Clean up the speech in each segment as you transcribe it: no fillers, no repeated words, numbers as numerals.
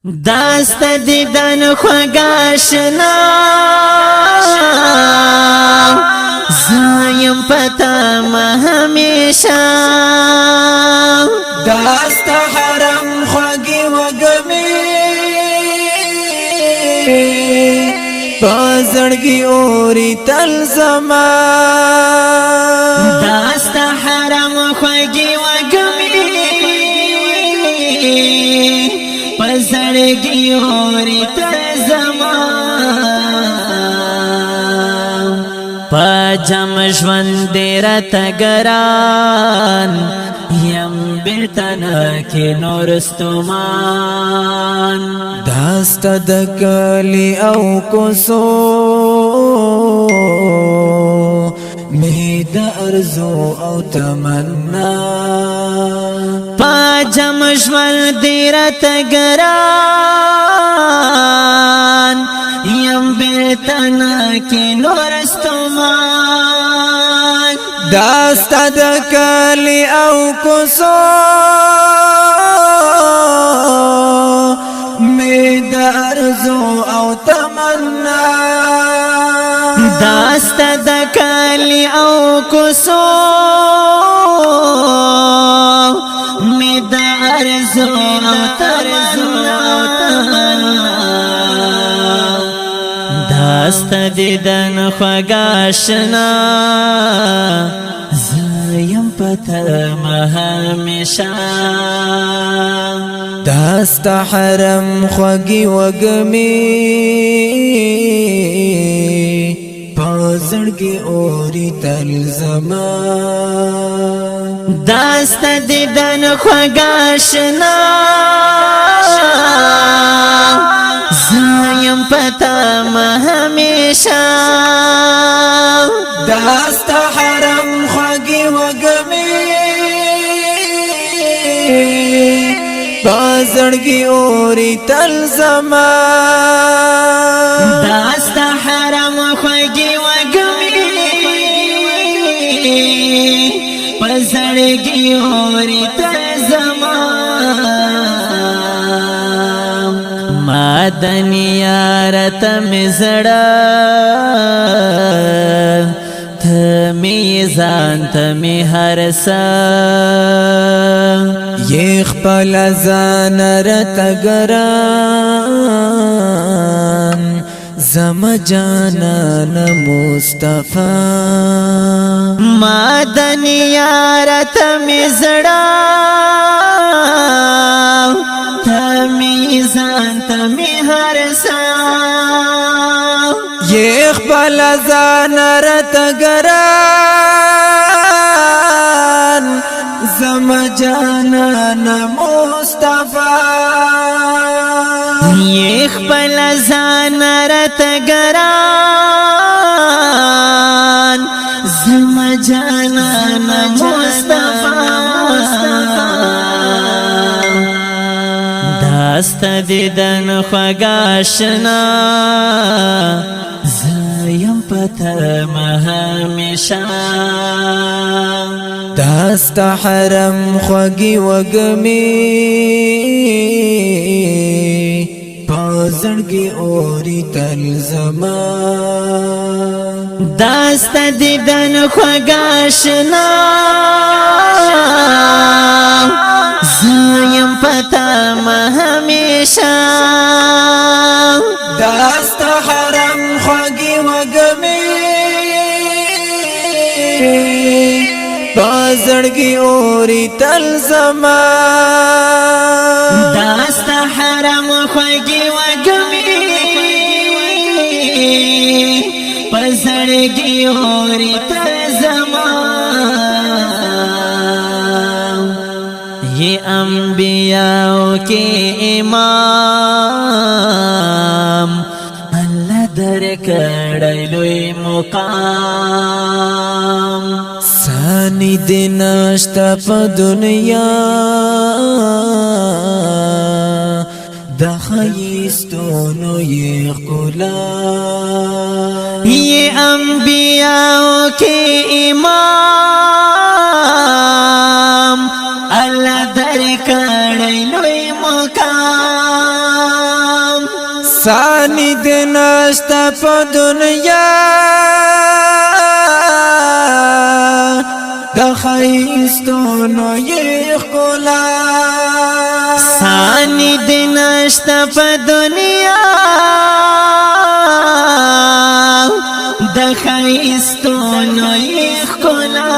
داست دیدن خوگاشنا زایم پتا ما همیشا داست حرم خوگی وگمی پازړګي اوري تل زما داست حرم خوگی وگمی پزړګي اوري تل زما پجم ژوند راته ګران یم بیرتنا کې نورستمان داست د کلی او کوسو مې د ارزو او تمنا پجم ژوند راته ګران یم بیرتنا کې نورستمان داست د کلی او کوسو مې د ارزو او تمنا داست د کلی او کوسو مې د ارزو او تمنا داست دیدن خوگاشنا زایم پتا ما همیشا داست حرم خوگی وگمی پازړګي اوري تل زما داست دیدن خوگاشنا زایم پتا ما همیشا داست حرم خوگی وگمی پازړګي اوري تل زما داست حرم خوگی وگمی پزړګي اوري تل زما مدنیا رتم زړه تمی ځان تمی هرسا یې خپل ځان رته ګران زم جانان مصطفی مدنیا رتم زړه تمی ځان تمی هرسا یې خپل ځان رته ګران زم جانان مصطفی یې خپل ځان راته ګران زم جانان مصطفی داست دیدن خوگاشنا زایم پتا ما همیشا داست حرم خوگی وگمی پازړګي اوري تل زما داست دیدن خوگاشنا زایم پتا ما همیشا داست حرم خوگی وگمی پازړګي اوري تل زما داست حرم خوگی وگمی پزړګي اوري تل زما یہ انبیاء کے امام اللہ در کړی لوی مقام ثانی دیناشت په دنیا د خیستونو یې ښکلا یہ انبیاء کے امام اللہ در کړی لوی مقام ثانی دی نشتا پا دنیا دا خیستونو یې ښکلا ثانی دی نشتا په دنیا د ښایستونو یې ښکلا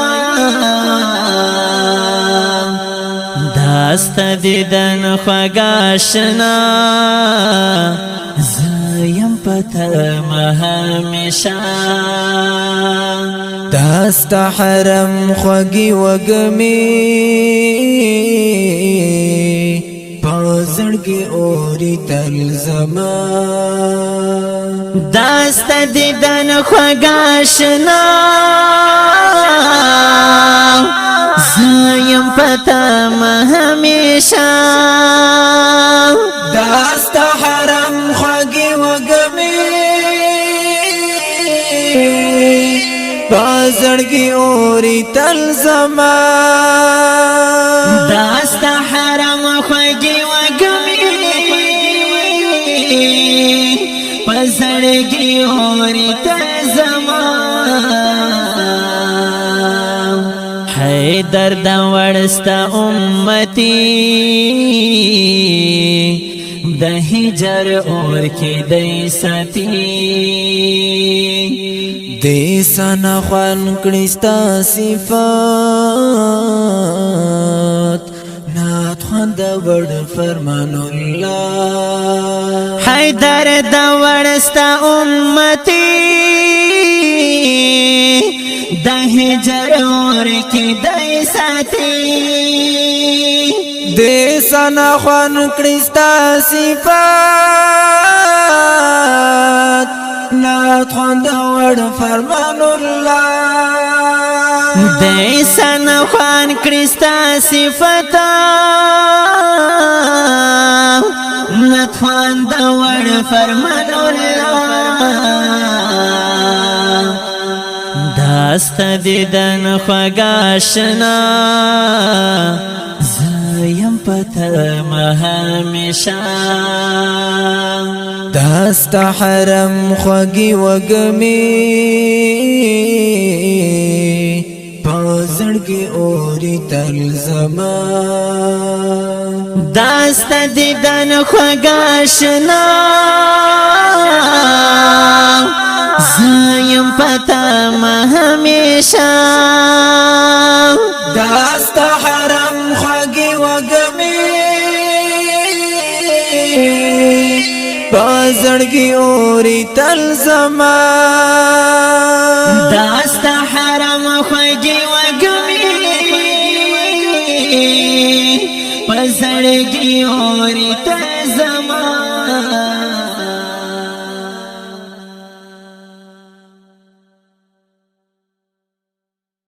داسته دیدن خوږه اشنا زه یم په تمه همیشه داستا حرم خوږی وږمې په زړګي اوري تل زما داسته دیدن خوږه اشنا زه یم په تمه همیشه داستا حرم خوږی وږمې په زړګي اوري تل زما داستا حرم خوږی وږمې په زړګي اوري تل زما حیدر د وړستا امتی د هجر اور کې دی ساتي دیسانا خوان کړستا صفات نات خوان د وړ فرمان الله حیدر د وړستا امتی د هجر اور کې دی ساتي دیسانا خوان کړستا صفات نات خوان د وړ فرمان الله دیسان خوان کړستا صفتا نات خوان د وړ فرمان الله داسته دیدن خوږه اشنا زه یم په تمه همیشه داستا حرم خوږی وږمې په زړګي اوري تل زما داسته دیدن خوږه اشنا زه یم په تمه همیشه داستا حرم خوږی وږمې په زړګي اوري تل زما داستا حرم خوږی وږمې په زړګي اوري تل زما